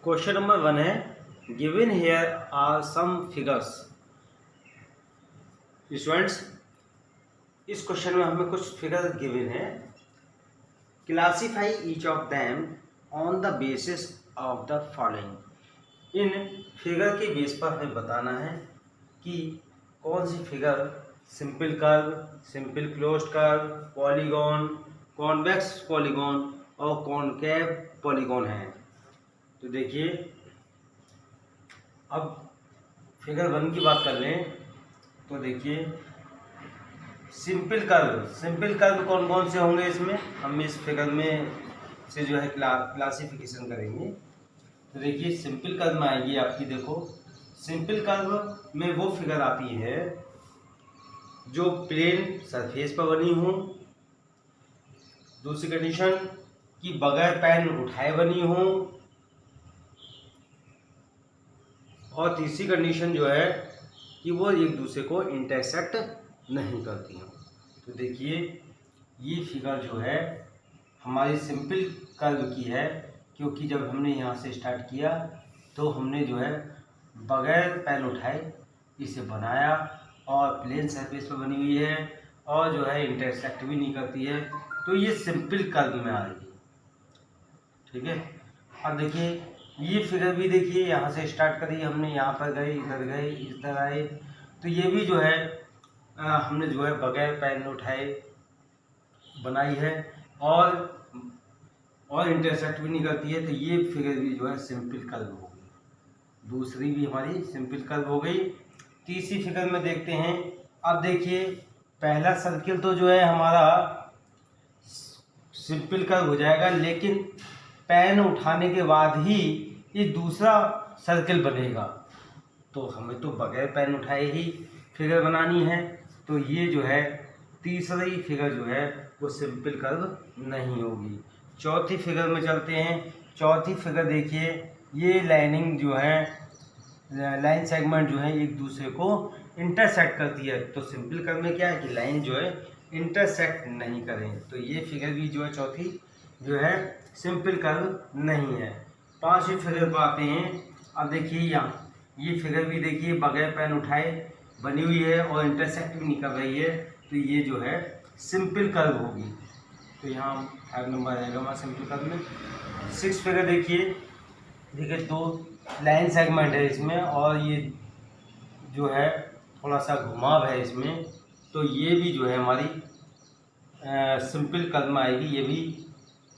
Question number 1 है given here are some figures. Students, इस question में हमें कुछ फिगर गिवन है। Classify each of them on the basis of the following. इन फिगर के बेस पर हमें बताना है कि कौन सी figure simple curve, simple closed curve, polygon, convex polygon और कॉनकेव पॉलीगॉन है। तो देखिए, अब फिगर 1 की बात कर लें तो देखिए, सिंपल कर्व कौन कौन से होंगे इसमें, हम इस फिगर में से जो है क्लासिफिकेशन करेंगे। तो देखिए, सिंपल कर्व में आएगी आपकी, देखो सिंपल कर्व में वो फिगर आती है जो प्लेन सरफेस पर बनी हो। दूसरी कंडीशन कि बगैर पेन उठाए बनी हो। और तीसरी कंडीशन जो है कि वो एक दूसरे को इंटरसेक्ट नहीं करती हो। तो देखिए, ये फिगर जो है हमारी सिंपल कर्व की है, क्योंकि जब हमने यहाँ से स्टार्ट किया तो हमने जो है बगैर पेन उठाए इसे बनाया और प्लेन सरफेस पर बनी हुई है और जो है इंटरसेक्ट भी नहीं करती है, तो ये सिंपल कर्व में आ रही है। ठीक है, अब देखिए ये फिगर भी देखिए, यहाँ से स्टार्ट करी हमने, यहाँ पर गए, इधर आए, तो ये भी जो है हमने जो है बगैर पेन उठाए बनाई है और इंटरसेक्ट भी नहीं करती है, तो ये फिगर भी जो है सिंपल कर्व हो गई। दूसरी भी हमारी सिंपल कर्व हो गई। तीसरी फिगर में देखते हैं। अब देखिए, पहला सर्किल तो जो है हमारा सिंपल कर्व हो जाएगा, लेकिन पेन उठाने के बाद ही ये दूसरा सर्किल बनेगा, तो हमें तो बगैर पेन उठाए ही फिगर बनानी है। तो ये जो है तीसरी फिगर जो है वो सिंपल कर्व नहीं होगी। चौथी फिगर में चलते हैं। चौथी फिगर देखिए, ये लाइनिंग जो है, लाइन सेगमेंट जो है एक दूसरे को इंटरसेक्ट करती है, तो सिंपल कर्व में क्या है कि लाइन जो है इंटरसेक्ट नहीं करें, तो ये फिगर भी जो है चौथी जो है सिंपल कर्व नहीं है। पांचवी फिगर पर आते हैं। अब देखिए, यहाँ ये फिगर भी देखिए बगैर पेन उठाए बनी हुई है और इंटरसेक्ट भी नहीं कर रही है, तो ये जो है सिंपल कर्व होगी। तो यहाँ 5 नंबर आएगा हमारा सिंपल कर्व में। 6 फिगर देखिए, दो लाइन सेगमेंट है इसमें और ये जो है थोड़ा सा घुमाव है इसमें, तो ये भी जो है हमारी सिंपल कर्व में आएगी। ये भी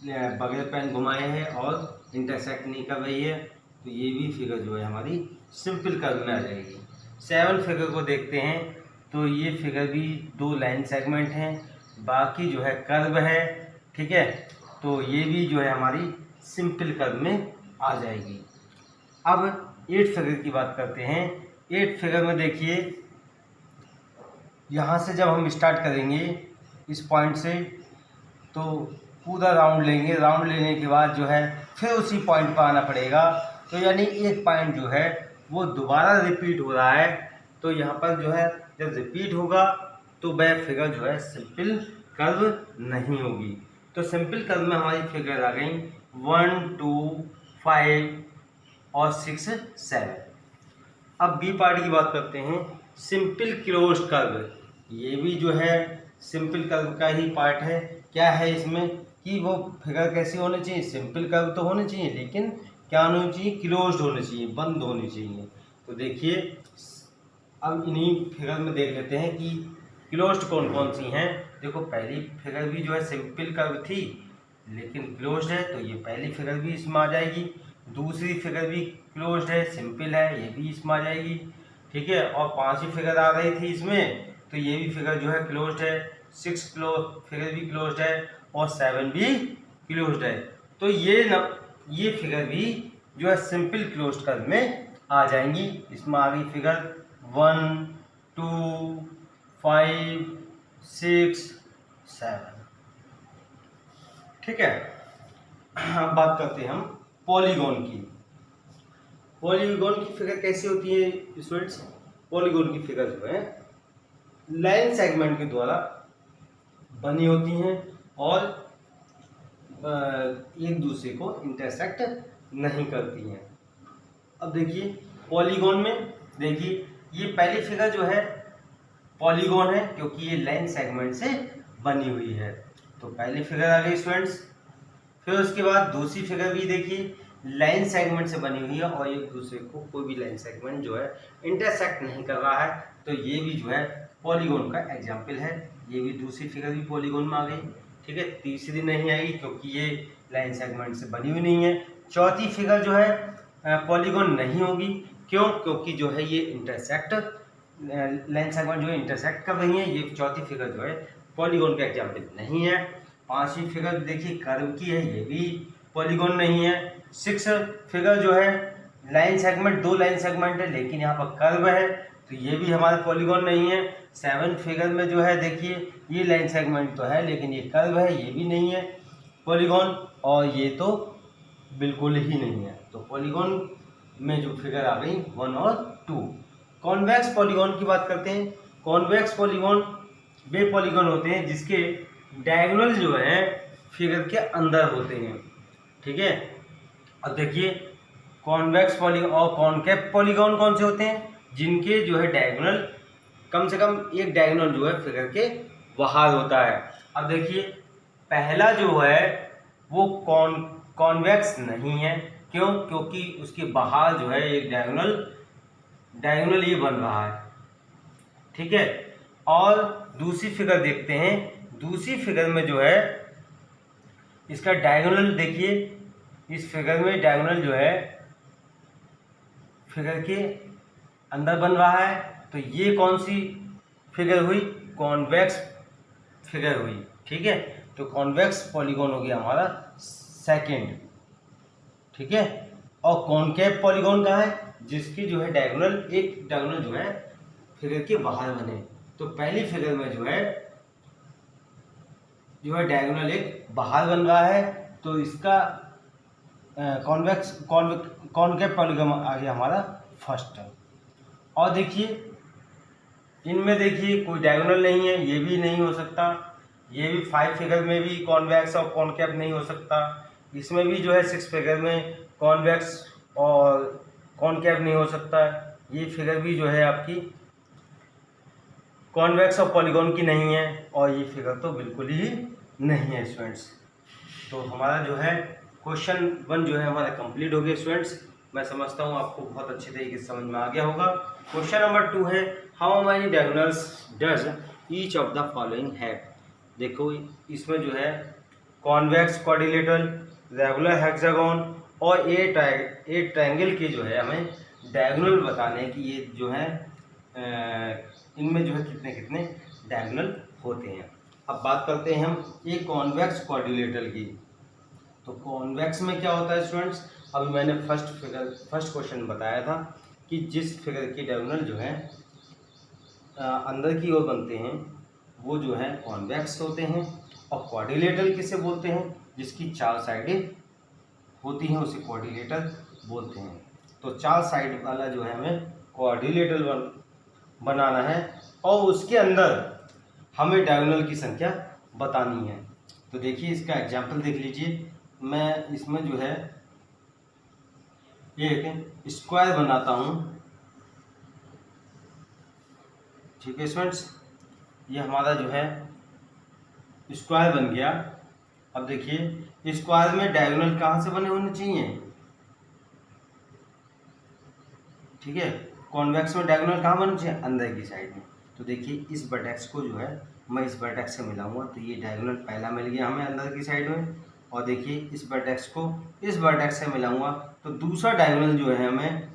बगैर पेन घुमाए है और इंटरसेक्ट नहीं कर रही है, तो ये भी फिगर जो है हमारी सिंपल कर्व में आ जाएगी। 7 फिगर को देखते हैं, तो ये फिगर भी 2 लाइन सेगमेंट हैं, बाकी जो है कर्व है। ठीक है, तो ये भी जो है हमारी सिंपल कर्व में आ जाएगी। अब 8 फिगर की बात करते हैं। 8 फिगर में देखिए, यहाँ से जब हम स्टार्ट करेंगे इस पॉइंट से, तो पूरा राउंड लेंगे। राउंड लेने के बाद जो है फिर उसी पॉइंट पर आना पड़ेगा, तो यानी एक पॉइंट जो है वो दोबारा रिपीट हो रहा है। तो यहाँ पर जो है जब रिपीट होगा तो वह फिगर जो है सिंपल कर्व नहीं होगी। तो सिंपल कर्व में हमारी फिगर आ गई 1, 2, 5 और 6, 7। अब बी पार्ट की बात करते हैं। सिंपल क्लोज्ड कर्व, ये भी जो है सिंपल कर्व का ही पार्ट है। क्या है इसमें कि वो फिगर कैसी होनी चाहिए, सिंपल कर्व तो होनी चाहिए, लेकिन क्या होनी चाहिए, क्लोज्ड होनी चाहिए, बंद होनी चाहिए। तो देखिए, अब इन्हीं फिगर में देख लेते हैं कि क्लोज्ड कौन कौन सी हैं। देखो, पहली फिगर भी जो है सिंपल कर्व थी लेकिन क्लोज्ड है, तो ये पहली फिगर भी इसमें आ जाएगी। दूसरी फिगर भी क्लोज्ड है, सिंपल है, ये भी इसमें आ जाएगी। ठीक है, और 5वीं फिगर आ रही थी इसमें, तो ये भी फिगर जो है क्लोज्ड है। 6 फिगर भी क्लोज्ड है और 7 भी क्लोज्ड है। तो ये फिगर भी जो है सिंपल क्लोज्ड कर्व में आ जाएंगी। इसमें आ गई फिगर 1, 2, 5, 6, 7। ठीक है, अब बात करते हैं हम पॉलीगॉन की। पॉलीगॉन की फिगर कैसी होती है स्टूडेंट्स? पॉलीगॉन की फिगर जो है लाइन सेगमेंट के द्वारा बनी होती हैं और एक दूसरे को इंटरसेक्ट नहीं करती हैं। अब देखिए पॉलीगॉन में, देखिए ये पहली फिगर जो है पॉलीगॉन है क्योंकि ये लाइन सेगमेंट से बनी हुई है, तो पहली फिगर आ गई स्टूडेंट्स। फिर उसके बाद दूसरी फिगर भी देखिए लाइन सेगमेंट से बनी हुई है और एक दूसरे को कोई भी लाइन सेगमेंट जो है इंटरसेक्ट नहीं कर रहा है, तो ये भी जो है पॉलीगॉन का एग्जाम्पल है। ये भी दूसरी फिगर भी पॉलीगॉन में आ गई, ठीक है। तीसरी नहीं आएगी क्योंकि ये लाइन सेगमेंट से बनी हुई नहीं है। चौथी फिगर जो है पॉलीगॉन नहीं होगी, क्यों? क्योंकि जो है ये इंटरसेक्ट लाइन सेगमेंट जो है इंटरसेक्ट कर रही है, ये चौथी फिगर जो है पॉलीगॉन का एग्जाम्पल नहीं है। पांचवी फिगर देखिए कर्व की है, ये भी पॉलीगॉन नहीं है। सिक्स फिगर जो है लाइन सेगमेंट, दो लाइन सेगमेंट है लेकिन यहाँ पर कर्व है, तो ये भी हमारा पॉलीगॉन नहीं है। सेवन फिगर में जो है देखिए ये लाइन सेगमेंट तो है लेकिन ये कर्व है, ये भी नहीं है पॉलीगॉन, और ये तो बिल्कुल ही नहीं है। तो पॉलीगॉन में जो फिगर आ गई 1 और 2। कॉन्वेक्स पॉलीगॉन की बात करते हैं। कॉन्वेक्स पॉलीगॉन वे पॉलीगॉन होते हैं जिसके डायगोनल जो है फिगर के अंदर होते हैं, ठीक है। अब देखिए कॉन्वेक्स पॉलीगॉन और कॉनकेव पॉलीगॉन कौन से होते हैं? जिनके जो है डायगोनल कम से कम एक डायगोनल जो है फिगर के बाहर होता है। अब देखिए पहला जो है वो कॉन्वेक्स नहीं है, क्यों? क्योंकि उसके बाहर जो है एक डायगोनल ये बन रहा है, ठीक है। और दूसरी फिगर देखते हैं। दूसरी फिगर में जो है इसका डायगोनल देखिए, इस फिगर में डायगोनल जो है फिगर के अंदर बन रहा है, तो ये कौन सी फिगर हुई? कॉन्वेक्स फिगर हुई, ठीक है। तो कॉन्वेक्स पॉलीगॉन हो गया हमारा सेकंड, ठीक है। और कॉनकेव पॉलीगॉन कहाँ है? जिसकी जो है डायगोनल, एक डायगोनल जो है फिगर के बाहर बने। तो पहली फिगर में जो है डायगोनल एक बाहर बन रहा है, तो इसका कॉनकेव पॉलीगॉन आ गया हमारा फर्स्ट। और देखिए इनमें देखिए कोई डायगोनल नहीं है, ये भी नहीं हो सकता। ये भी 5 फिगर में भी कॉन्वेक्स और कॉनकेव नहीं हो सकता। इसमें भी जो है 6 फिगर में कॉन्वेक्स और कॉनकेव नहीं हो सकता। ये फिगर भी जो है आपकी कॉन्वेक्स और पॉलीगॉन की नहीं है, और ये फिगर तो बिल्कुल ही नहीं है स्टूडेंट्स। तो हमारा जो है क्वेश्चन 1 जो है हमारा कंप्लीट हो गया स्टूडेंट्स। मैं समझता हूँ आपको बहुत अच्छी तरीके से समझ में आ गया होगा। क्वेश्चन नंबर 2 है, how many diagonals does each of the following have. देखो इसमें जो है कॉन्वेक्स क्वाड्रिलेटरल, रेगुलर हेक्सागोन और ए ट्रायंगल के जो है हमें डायगोनल बताने की, ये जो है इनमें जो है कितने कितने डायगोनल होते हैं। अब बात करते हैं हम एक कॉन्वेक्स क्वाड्रिलेटरल की। तो कॉन्वेक्स में क्या होता है स्टूडेंट्स? अभी मैंने फर्स्ट क्वेश्चन बताया था कि जिस फिगर की डायगोनल जो है अंदर की ओर बनते हैं वो जो है कॉन्वेक्स होते हैं। और क्वाड्रिलेटरल किसे बोलते हैं? जिसकी 4 साइडें होती हैं उसे क्वाड्रिलेटरल बोलते हैं। तो 4 साइड वाला जो है हमें क्वाड्रिलेटरल बनाना है और उसके अंदर हमें डायगोनल की संख्या बतानी है। तो देखिए इसका एग्जाम्पल देख लीजिए। मैं इसमें जो है एक स्क्वायर बनाता हूँ, ठीक है स्टूडेंट्स। ये हमारा जो है स्क्वायर बन गया। अब देखिए स्क्वायर में डायगोनल कहाँ से बने होने चाहिए? ठीक है, कॉन्वेक्स में डायगोनल कहाँ बनना चाहिए? अंदर की साइड में। तो देखिए इस वर्टेक्स को जो है मैं इस वर्टेक्स से मिलाऊंगा, तो ये डायगोनल पहला मिल गया हमें अंदर की साइड में। और देखिए इस वर्टेक्स को इस वर्टेक्स से मिलाऊंगा तो दूसरा डायगोनल जो है हमें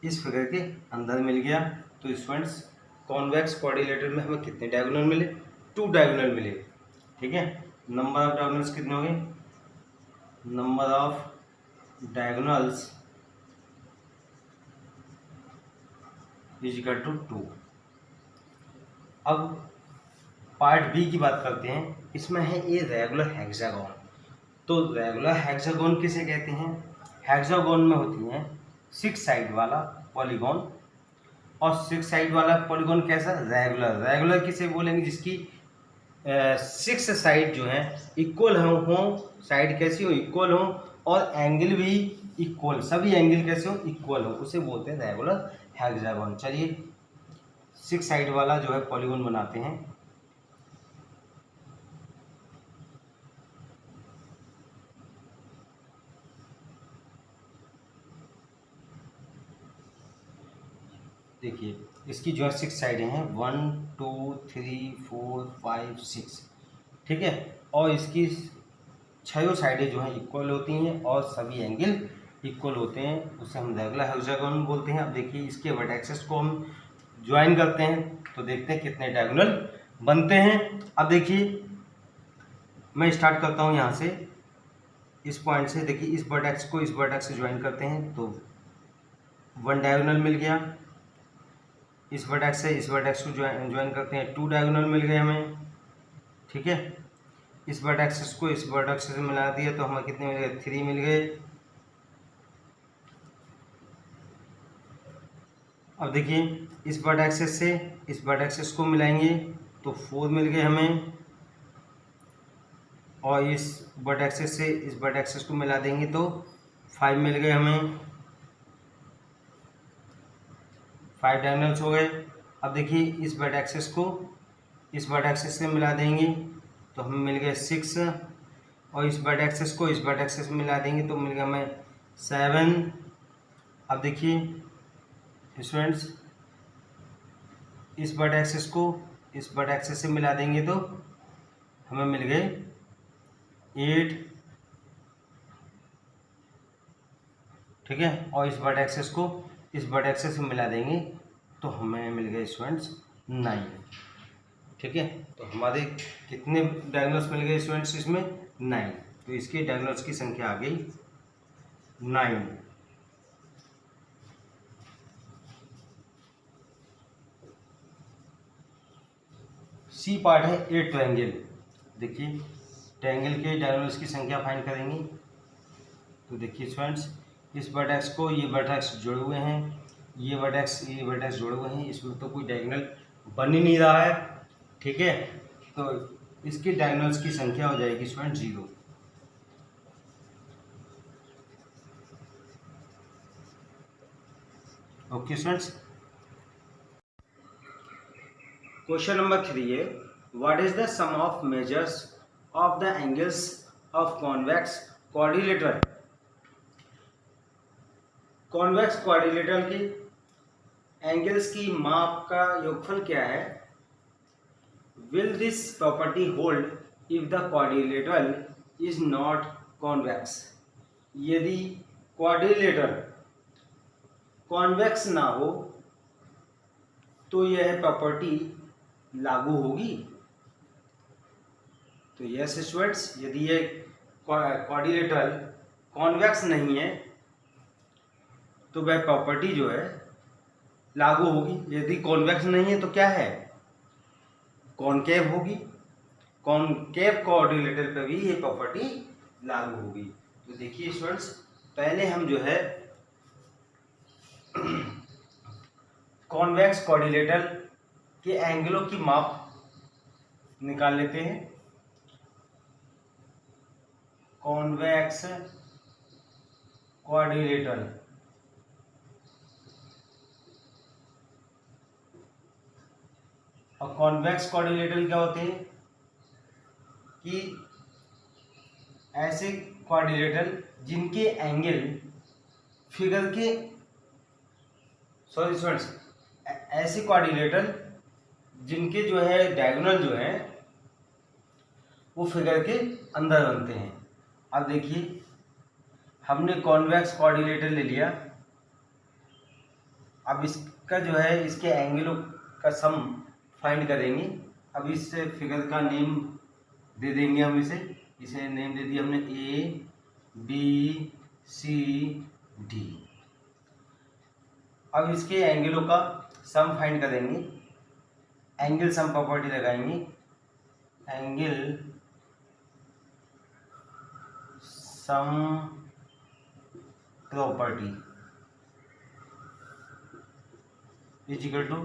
इस फिगर के अंदर मिल गया। तो स्टूडेंट्स कॉन्वेक्स क्वाड्रिलेटरल में हमें कितने डायगोनल मिले? 2 डायगोनल मिले, ठीक है। नंबर ऑफ डायगोनल्स कितने हो गए? Number of diagonals is equal to 2। अब पार्ट बी की बात करते हैं। इसमें है ए रेगुलर हेक्सागोन। तो रेगुलर हेक्सागोन किसे कहते हैं? हेक्सागोन में होती हैं 6 साइड वाला पॉलीगॉन। और 6 साइड वाला पॉलीगॉन कैसा? रेगुलर। रेगुलर किसे बोलेंगे? जिसकी सिक्स साइड जो है इक्वल हो, साइड कैसी हो, इक्वल हो, और एंगल भी इक्वल, सभी एंगल कैसे हो, इक्वल हो, उसे बोलते हैं रेगुलर हेक्सागोन। चलिए 6 साइड वाला जो है पॉलीगॉन बनाते हैं। देखिए इसकी जो है 6 साइडें हैं, 1 2 3 4 5 6, ठीक है। और इसकी 6 साइडें जो हैं इक्वल होती हैं और सभी एंगल इक्वल होते हैं, उसे हम रेगुलर हेक्सागोन बोलते हैं। अब देखिए इसके वर्टेक्सेस को हम ज्वाइन करते हैं तो देखते हैं कितने डायगोनल बनते हैं। अब देखिए मैं स्टार्ट करता हूँ यहाँ से, इस पॉइंट से। देखिए इस वर्टेक्स को इस वर्टेक्स से ज्वाइन करते हैं तो 1 डायगोनल मिल गया। इस वर्टेक्स से इस वर्टेक्स को ज्वाइन करते हैं, 2 डायगोनल मिल गए हमें, ठीक है। इस वर्टेक्स को इस वर्टेक्स से मिला दिया तो हमें कितने मिल गए, 3 मिल गए। अब देखिए इस वर्टेक्स से इस वर्टेक्स को मिलाएंगे तो 4 मिल गए हमें, और इस वर्टेक्स से इस वर्टेक्स को मिला देंगे तो 5 मिल गए हमें, 5 डायगोनल्स हो गए। अब देखिए इस वर्टेक्स को इस वर्टेक्स से मिला देंगे तो हमें मिल गए 6, और इस वर्टेक्स को इस वर्टेक्स से मिला देंगे तो मिल गया हमें 7। अब देखिए स्टूडेंट्स इस वर्टेक्स को इस वर्टेक्स से मिला देंगे तो हमें मिल गए 8, ठीक है। और इस वर्टेक्स को इस वर्टेक्स से मिला देंगे तो हमें मिल गए स्टूडेंट्स 9, ठीक है। तो हमारे कितने डायगोनल्स मिल गए स्टूडेंट्स इसमें, 9। तो इसके डायगोनल्स की संख्या आ गई 9। सी पार्ट है 8 ट्रायंगल। देखिए ट्रायंगल के डायगोनल्स की संख्या फाइंड करेंगे तो देखिए स्टूडेंट्स इस वर्टेक्स को ये वर्टेक्स जुड़े हुए हैं, ये वर्टेक्स जुड़े हुए हैं, इसमें तो कोई डायगोनल बन ही नहीं रहा है, ठीक है। तो इसके डायगोनल्स की संख्या हो जाएगी student 0। Okay students, question number 3 है, what is the sum of measures of the angles of convex quadrilateral. Convex quadrilateral की एंगल्स की माप का योगफल क्या है। Will this property hold if the quadrilateral is not convex. यदि क्वाड्रिलेटरल कॉन्वेक्स ना हो तो यह प्रॉपर्टी लागू होगी। तो यस स्टूडेंट्स, यदि ये क्वाड्रिलेटरल कॉन्वेक्स नहीं है तो वह प्रॉपर्टी जो है लागू होगी। यदि कॉन्वेक्स नहीं है तो क्या है, कॉनकेव होगी। कॉनकेव क्वाड्रिलेटरल पे भी ये प्रॉपर्टी लागू होगी। तो देखिए स्टूडेंट्स, पहले हम जो है कॉन्वेक्स क्वाड्रिलेटरल के एंगलों की माप निकाल लेते हैं। कॉन्वेक्स क्वाड्रिलेटरल और कॉन्वेक्स क्वाड्रिलेटरल क्या होते हैं कि ऐसे क्वाड्रिलेटरल जिनके एंगल फिगर के सॉरी स्टूडेंट्स, ऐसे क्वाड्रिलेटरल जिनके जो है डायगोनल जो है वो फिगर के अंदर बनते हैं। अब देखिए हमने कॉन्वेक्स क्वाड्रिलेटरल ले लिया, अब इसका जो है इसके एंगलों का सम फाइंड करेंगे। अब इस फिगर का नेम दे देंगे हम, इसे नेम दे दिया हमने ए बी सी डी। अब इसके एंगलों का सम फाइंड करेंगे, एंगल सम प्रॉपर्टी लगाएंगे। Angle sum property is equal to,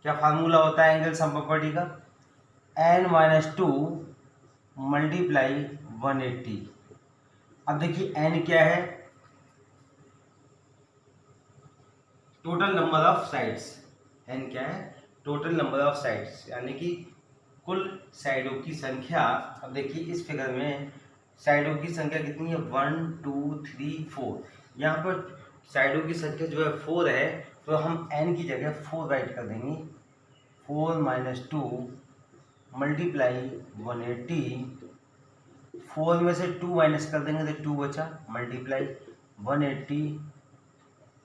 क्या फार्मूला होता है एंगल सम प्रॉपर्टी का, n-2 मल्टीप्लाई 180। अब देखिए n क्या है, total number of sides. n क्या है, टोटल नंबर ऑफ साइड्स, यानी कि कुल साइडों की संख्या। अब देखिए इस फिगर में साइडों की संख्या कितनी है, 1 2 3 4। यहाँ पर साइडों की संख्या जो है 4 है, तो हम n की जगह 4 राइट कर देंगे। 4 - 2 मल्टीप्लाई 180। 4 में से 2 माइनस कर देंगे तो 2 बचा, मल्टीप्लाई 180,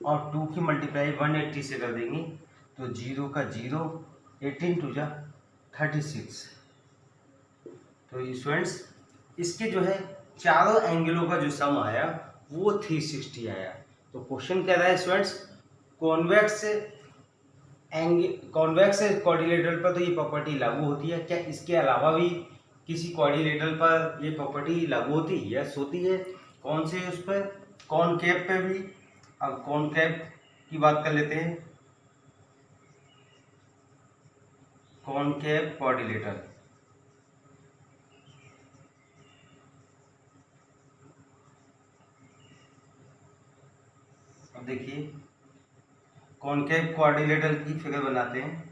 और 2 की मल्टीप्लाई 180 से कर देंगे तो 0 का 0, 18 2 जा 36। तो स्टूडेंट्स इसके जो है चारों एंगलों का जो सम आया वो 360 आया। तो क्वेश्चन कह रहा है स्टूडेंट्स, कॉन्वेक्स क्वाड्रिलेटरल पर तो ये प्रॉपर्टी लागू होती है, क्या इसके अलावा भी किसी क्वाड्रिलेटरल पर ये प्रॉपर्टी लागू होती है? यस होती है। कौन से उस पर, कॉनकेव पे भी। अब कॉनकेव की बात कर लेते हैं, कॉनकेव क्वाड्रिलेटरल। अब देखिए कॉनकेव क्वाड्रिलेटरल की फिगर बनाते हैं।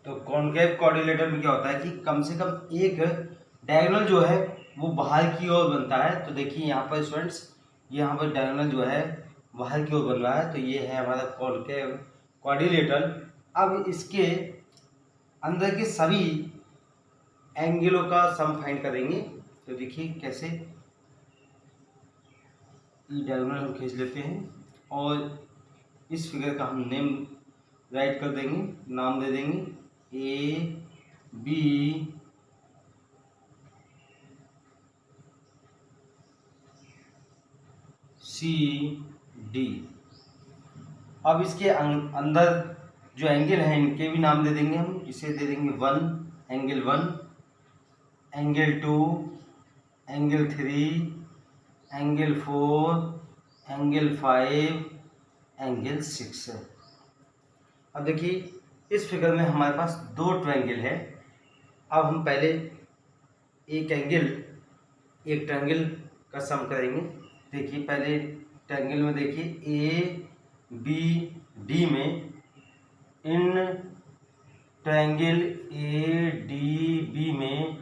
तो कॉनकेव क्वाड्रिलेटरल में क्या होता है कि कम से कम एक डायगोनल जो है वो बाहर की ओर बनता है। तो देखिए यहाँ पर स्टूडेंट्स, यहाँ पर डायगोनल जो है बाहर की ओर बन रहा है, तो ये है हमारा कॉनकेव क्वाड्रिलेटरल। अब इसके अंदर के सभी एंगलों का सम फाइंड करेंगे। तो देखिए कैसे, ये डायगोनल हम खींच लेते हैं और इस फिगर का हम नेम राइट कर देंगे, नाम दे देंगे A B C D। अब इसके अंदर जो एंगल हैं इनके भी नाम दे देंगे हम। इसे दे देंगे 1 angle 1, angle 2, angle 3, angle 4, angle 5, angle 6। अब देखिए इस फिगर में हमारे पास दो ट्रायंगल है। अब हम पहले एक ट्रायंगल का सम करेंगे। देखिए पहले ट्रायंगल में देखिए ए बी डी में, इन ट्रायंगल ए डी बी में,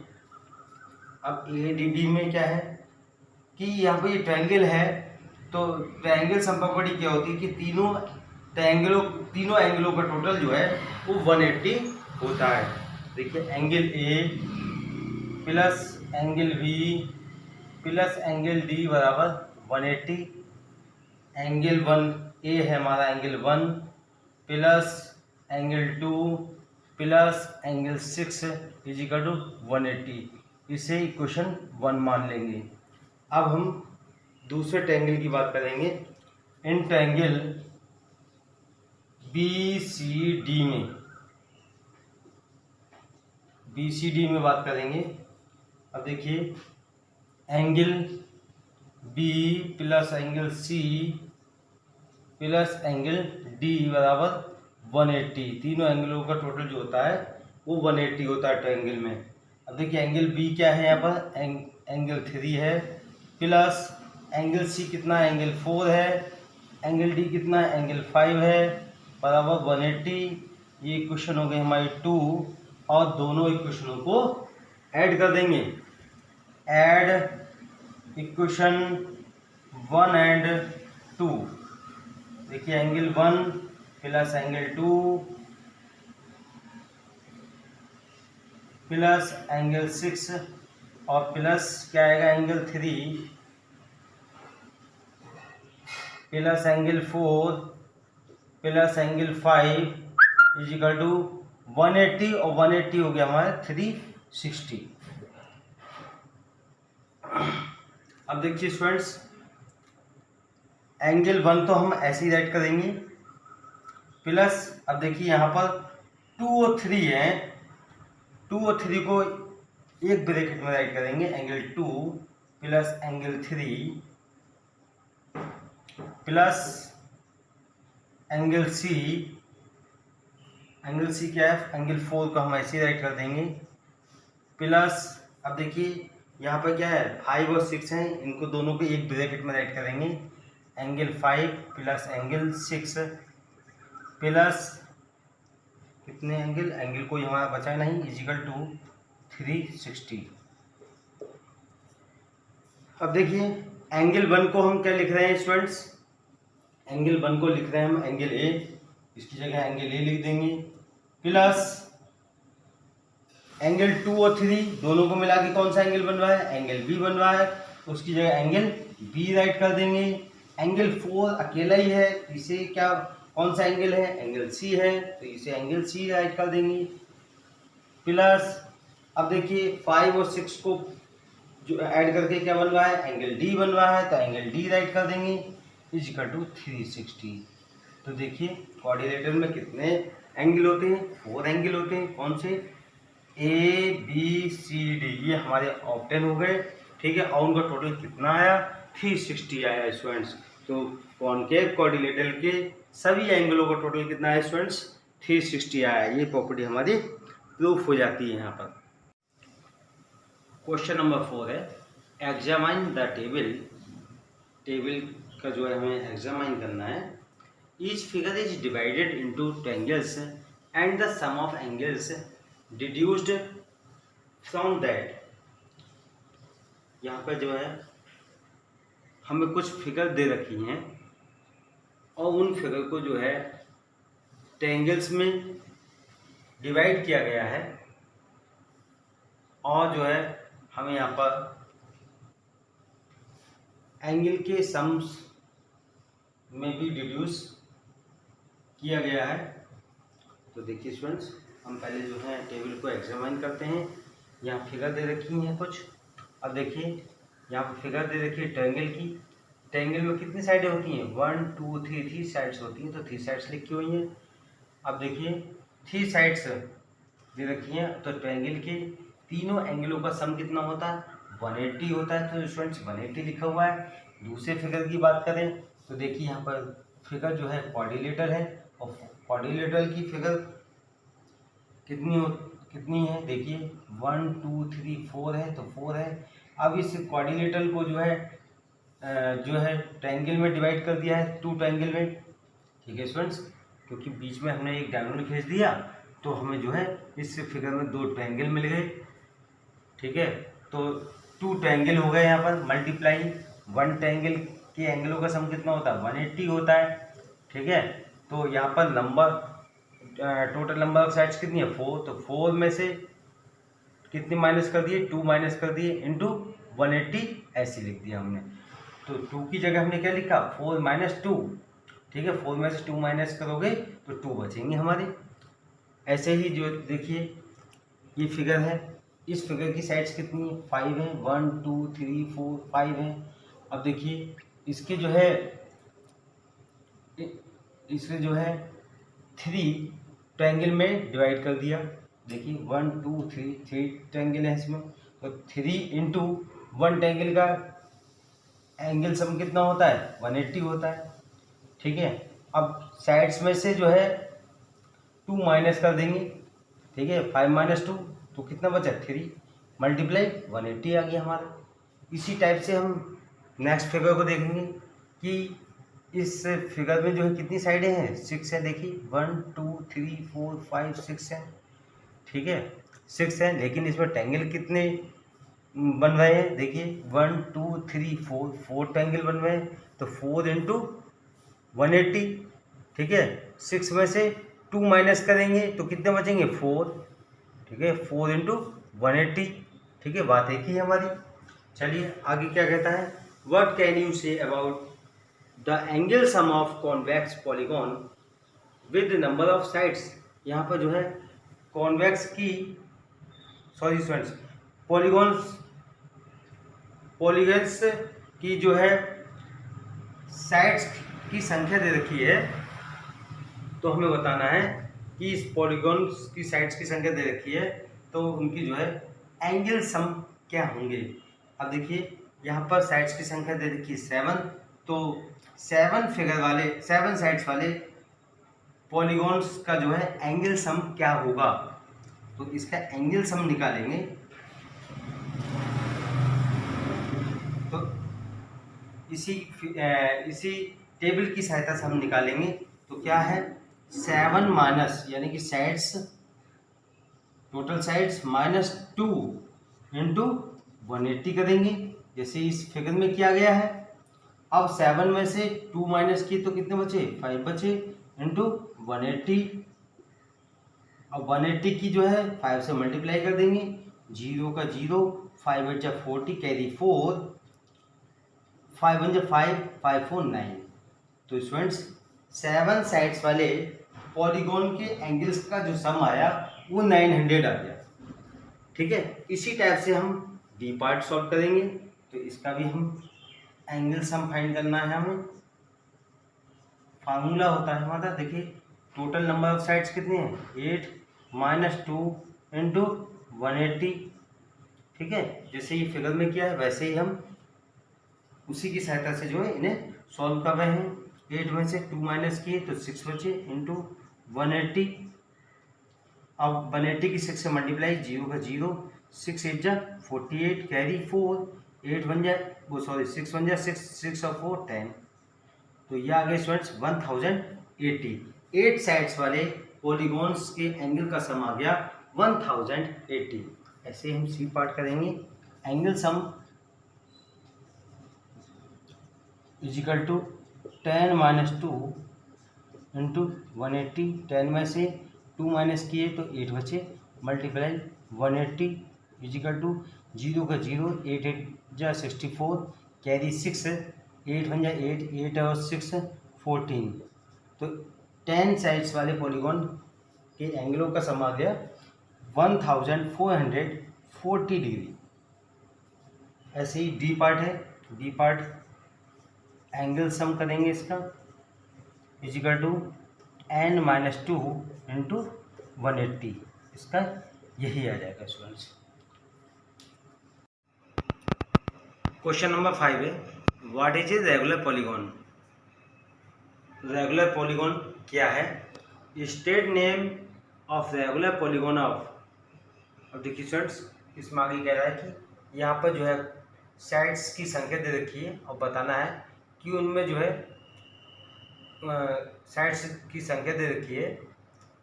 अब ए डी बी में क्या है कि यहाँ पर ये ट्रायंगल है, तो ट्रायंगल सम प्रॉपर्टी क्या होती है कि तीनों एंगलों का टोटल जो है वो 180 होता है। देखिए angle A plus angle B plus angle D बराबर 180। एंगल 1 ए है हमारा angle 1 plus angle 2 plus angle 6 is equal to 180। इसे इक्वेशन 1 मान लेंगे। अब हम दूसरे ट्रायंगल की बात करेंगे। इन ट्रायंगल BCD में बात करेंगे। अब देखिए angle B plus angle C plus angle D बराबर 180। तीनों एंगलों का टोटल जो होता है वो 180 होता है ट्रायंगल में। अब देखिए एंगल B क्या है, यहाँ पर एंगल 3 है, प्लस एंगल C कितना, एंगल 4 है, एंगल D कितना, एंगल 5 है, बराबर 180। ये इक्वेशन हो गई हमारी 2, और दोनों इक्वेशनों को ऐड कर देंगे। Add equation 1 and 2। देखिए angle 1 plus angle 2 plus angle 6 और प्लस क्या आएगा angle 3 plus angle 4 plus angle 5 is equal to 180, और 180 हो गया हमारा 360। अब देखिए स्टूडेंट्स, एंगल 1 तो हम ऐसे ही राइट करेंगे, प्लस अब देखिए यहाँ पर 2 और 3 है, 2 और 3 को एक ब्रैकेट में राइट करेंगे, angle 2 plus angle 3 plus angle C, angle C क्या है, एंगल 4 को हम ऐसे ही राइट कर देंगे, प्लस अब देखिए यहाँ पर क्या है 5 और 6 हैं, इनको दोनों को एक ब्रैकेट में राइट करेंगे, एंगल 5 प्लस एंगल 6 प्लस कितने एंगल, एंगल कोई हमारा बचा नहीं, इजिकल टू 360। अब देखिए एंगल 1 को हम क्या लिख रहे हैं स्टूडेंट्स, एंगल 1 को लिख रहे हैं हम एंगल ए, इसकी जगह एंगल ए लिख देंगे, प्लस एंगल 2 और 3 दोनों को मिला के कौन सा एंगल बन रहा है, एंगल बी बन रहा है, उसकी जगह एंगल बी राइट कर देंगे, एंगल 4 अकेला ही है, इसे क्या कौन सा एंगल है, एंगल सी है, तो इसे एंगल सी राइट कर देंगे, प्लस अब देखिए 5 और 6 को जो ऐड करके क्या बन रहा है, एंगल डी बन रहा है, तो एंगल डी राइट कर देंगे, इज इक्वल टू 360। तो देखिए क्वाड्रिलेटरल में कितने एंगल होते हैं, 4 एंगल होते हैं, कौन से, ए बी सी डी, ये हमारे ऑप्टेन हो गए, ठीक है, और उनका टोटल कितना आया, 360 आया स्टूडेंट्स। तो कॉनकेव क्वाड्रिलेटरल के सभी एंगलों का टोटल कितना है स्टूडेंट्स, 360 आया, ये प्रॉपर्टी हमारी प्रूफ हो जाती है यहाँ पर। क्वेश्चन नंबर 4 है, एग्जामाइन द टेबल, टेबल का जो है हमें एग्जामाइन करना है, each figure is divided into triangles and the sum of angles deduced from that. यहाँ पर जो है हमें कुछ फिगर दे रखी हैं और उन फिगर को जो है ट्रायंगल्स में डिवाइड किया गया है, और जो है हमें यहाँ पर एंगल के सम्स में भी डिड्यूस किया गया है। तो देखिए स्टूडेंट्स, हम पहले जो है टेबल को एग्जामाइन करते हैं। यहाँ फिगर दे रखी हैं कुछ, अब देखिए यहाँ पर फिगर दे रखी है ट्रायंगल की, ट्रायंगल में कितनी साइडें होती हैं, 1 2 3 3 साइड्स होती हैं, तो 3 साइड्स लिखी हुई हैं। अब देखिए 3 साइड्स दे रखी हैं, तो ट्रायंगल के तीनों एंगलों का सम कितना होता है, 180 होता है, तो स्टूडेंट्स 180 लिखा हुआ है। दूसरे फिगर की बात करें तो देखिए यहाँ पर फिगर जो है क्वाड्रिलेटरल है, और क्वाड्रिलेटरल की फिगर कितनी है, देखिए 1 2 3 4 है, तो 4 है। अब इस क्वाड्रिलेटरल को जो है ट्रायंगल में डिवाइड कर दिया है 2 ट्रायंगल में, ठीक है स्टूडेंट्स, क्योंकि बीच में हमने एक डायगोनल खींच दिया, तो हमें जो है इस फिगर में 2 ट्रायंगल मिल गए, ठीक है। तो 2 ट्रायंगल हो गए यहाँ पर मल्टीप्लाई, 1 ट्रायंगल के एंगलों का सम कितना होता है, 180 होता है, ठीक है। तो यहाँ पर number total number of sides कितनी है, 4, तो 4 में से कितने माइनस कर दिए, 2 माइनस कर दिए, इंटू 180 ऐसे लिख दिया हमने। तो 2 की जगह हमने क्या लिखा, 4 - 2, ठीक है, 4 में से 2 माइनस करोगे तो 2 बचेंगे हमारे। ऐसे ही जो देखिए ये फिगर है, इस फिगर की साइड्स कितनी है, 5 है, 1 2 3 4 5 है। अब देखिए इसके जो है 3 ट्रायंगल में डिवाइड कर दिया, देखिए 1 2 3 ट्रायंगल है इसमें, तो 3 इंटू 1 ट्रायंगल का एंगल सम कितना होता है, 180 होता है, ठीक है। अब साइड्स में से जो है 2 माइनस कर देंगे, ठीक है, 5 - 2 तो कितना बचा, 3 मल्टीप्लाई 180 आ गया हमारा। इसी टाइप से हम नेक्स्ट फिगर को देखेंगे कि इस फिगर में जो है कितनी साइडें हैं, 6 है, देखिए 1 2 3 4 5 6 है, ठीक है, 6 है, लेकिन इसमें ट्रायंगल कितने बन रहे हैं, देखिए 1 2 3 4 ट्रायंगल बन रहे हैं, तो 4 इंटू 180, ठीक है। 6 में से 2 माइनस करेंगे तो कितने बचेंगे, 4, ठीक है, 4 इंटू 180, ठीक है, बात एक ही है हमारी। चलिए आगे क्या कहता है, what can you say about the angle sum of convex polygon with number of sides. यहाँ पर जो है कॉन्वेक्स की स्टूडेंट्स पॉलीगॉन्स कि जो है साइड्स की संख्या दे रखी है, तो हमें बताना है कि इस पॉलीगॉन की साइड्स की संख्या दे रखी है, तो उनकी जो है एंगल सम क्या होंगे। अब देखिए यहाँ पर साइड्स की संख्या दे रखी है 7, तो 7 साइड्स वाले पॉलीगॉन्स का जो है एंगल सम क्या होगा, तो इसका एंगल सम निकालेंगे। तो इसी टेबल की सहायता से हम निकालेंगे। तो क्या है 7 माइनस यानी कि साइड्स, टोटल साइड्स -2 इंटू 180 करेंगे, जैसे इस फिगर में किया गया है। अब 7 में से 2 माइनस किए तो कितने बचे, 5 बचे, इंटू 180। अब 180 की जो है 5 से मल्टीप्लाई कर देंगे, 0 का 0, 5 8 जा 40, कैरी 4, 5 1 जा 5, 5 4 9। तो स्टूडेंट्स 7 साइड्स वाले पॉलीगॉन के एंगल्स का जो सम आया वो 900 आ गया। ठीक है, इसी टाइप से हम डी पार्ट सॉल्व करेंगे। तो इसका भी हम एंगल सम फाइंड करना है हमें। फार्मूला होता है हमारा, देखिए टोटल नंबर ऑफ साइड्स कितने हैं 8 -2 इंटू 180। ठीक है, जैसे ये फिगर में किया है वैसे ही हम उसी की सहायता से जो है इन्हें सॉल्व कर रहे हैं। 8 में से 2 माइनस किए तो 6 बचे, इंटू 180। अब 180 की 6 से मल्टीप्लाई, 0 का 0, 6 8 जा 48, कैरी 4, 8 1 जा 6 1 जा 6, 6 और 4 10। तो ये आ गए स्टूडेंट्स 1080। 8 साइड्स वाले पॉलीगॉन्स के एंगल का सम आ गया 1080। ऐसे हम सी पार्ट करेंगे। Angle sum is equal to 10 - 2 into 180। 10 में से 2 माइनस किए तो 8 बचे, मल्टीप्लाई 180 इजिकल टू 0 का 0, 8 8 जा 64, कैरी 6, 8 1 जा 8, 8 और 6 14। तो 10 साइड्स वाले पॉलीगॉन के एंगलों का सम आ गया 1440 डिग्री। ऐसे ही डी पार्ट है, डी पार्ट एंगल सम करेंगे इसका इजिकल टू n - 2 इंटू 180। इसका यही आ जाएगा स्टूडेंट्स। क्वेश्चन नंबर 5 है, what is a regular polygon. Regular polygon क्या है, state name of regular polygon of. अब देखिए स्टूडेंट्स, इसमें आगे कह रहा है कि यहाँ पर जो है साइड्स की संख्या दे रखी है और बताना है कि उनमें जो है साइड्स की संख्या दे रखी है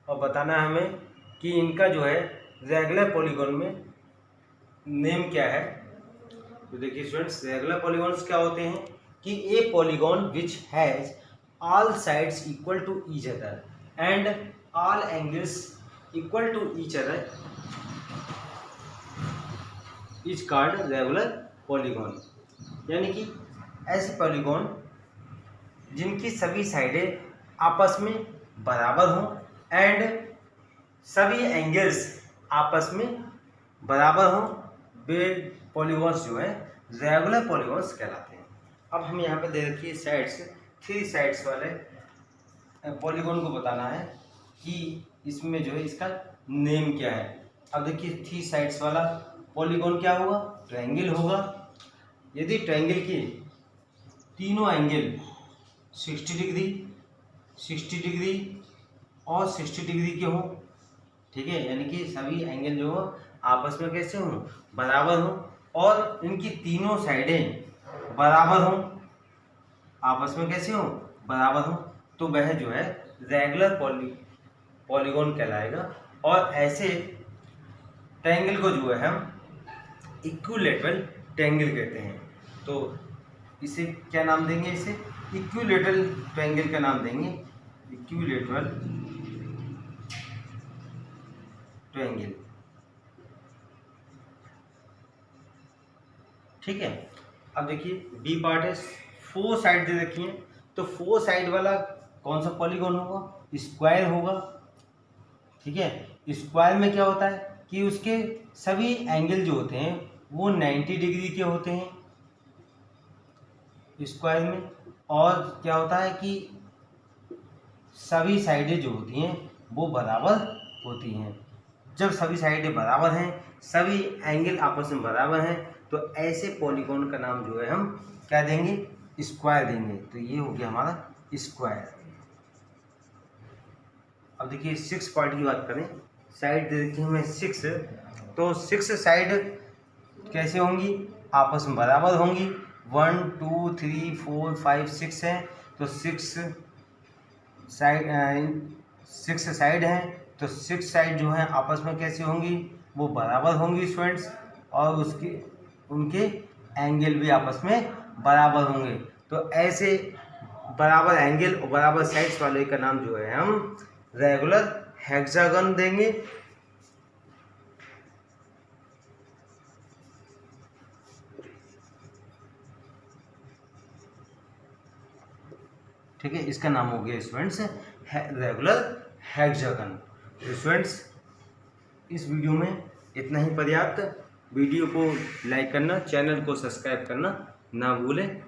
और बताना है हमें कि इनका जो है रेगुलर पॉलीगॉन में नेम क्या है। तो देखिए स्टूडेंट्स, रेगुलर पॉलीगॉन्स क्या होते हैं कि a polygon which has all sides equal to each other and all angles equal to each other is called regular polygon. यानी कि ऐसे पॉलीगॉन जिनकी सभी साइडें आपस में बराबर हों एंड सभी एंगल्स आपस में बराबर हों, वे पॉलीगॉन्स जो है रेगुलर पॉलीगॉन्स कहलाते हैं। अब हम यहाँ पे दे रखिए साइड्स, 3 साइड्स वाले पॉलीगॉन को बताना है कि इसमें जो है इसका नेम क्या है। अब देखिए 3 साइड्स वाला पॉलीगॉन क्या होगा, ट्रायंगल होगा। यदि ट्रायंगल के तीनों एंगल 60 डिग्री, 60 डिग्री और 60 डिग्री के हों, ठीक है, यानी कि सभी एंगल जो हो आपस में कैसे हों, बराबर हों और इनकी तीनों साइडें बराबर हों, आपस में कैसे हों, बराबर हों, तो वह जो है रेगुलर पॉलीगॉन कहलाएगा। और ऐसे ट्रायंगल को जो है हम इक्विलैटरल ट्रायंगल कहते हैं। तो इसे क्या नाम देंगे, इसे इक्विलैटरल ट्रायंगल का नाम देंगे, इक्विलैटरल ट्रायंगल। ठीक है, अब देखिए बी पार्ट है, 4 साइड दे रखी हैं, तो 4 साइड वाला कौन सा पॉलीगॉन होगा, स्क्वायर होगा। ठीक है, स्क्वायर में क्या होता है कि उसके सभी एंगल जो होते हैं वो 90 डिग्री के होते हैं। स्क्वायर में। और क्या होता है कि सभी साइडें जो होती हैं वो बराबर होती हैं। जब सभी साइडें बराबर हैं, सभी एंगल आपस में बराबर हैं, तो ऐसे पॉलीगॉन का नाम जो है हम क्या देंगे, स्क्वायर देंगे। तो ये हो गया हमारा स्क्वायर। अब देखिए 6 पॉइंट की बात करें, साइड दे रखी है हमें 6, तो 6 साइड कैसे होंगी, आपस में बराबर होंगी। 1 2 3 4 5 6 हैं, तो 6 साइड हैं, तो 6 साइड जो हैं आपस में कैसे होंगी, वो बराबर होंगी स्टूडेंट्स। और उसके उनके एंगल भी आपस में बराबर होंगे। तो ऐसे बराबर एंगल और बराबर साइड्स वाले का नाम जो है हम रेगुलर हेक्सागन देंगे। ठीक है, इसका नाम हो गया स्टूडेंट्स रेगुलर हेक्सागन। तो स्टूडेंट्स इस वीडियो में इतना ही पर्याप्त। वीडियो को लाइक करना, चैनल को सब्सक्राइब करना ना भूलें।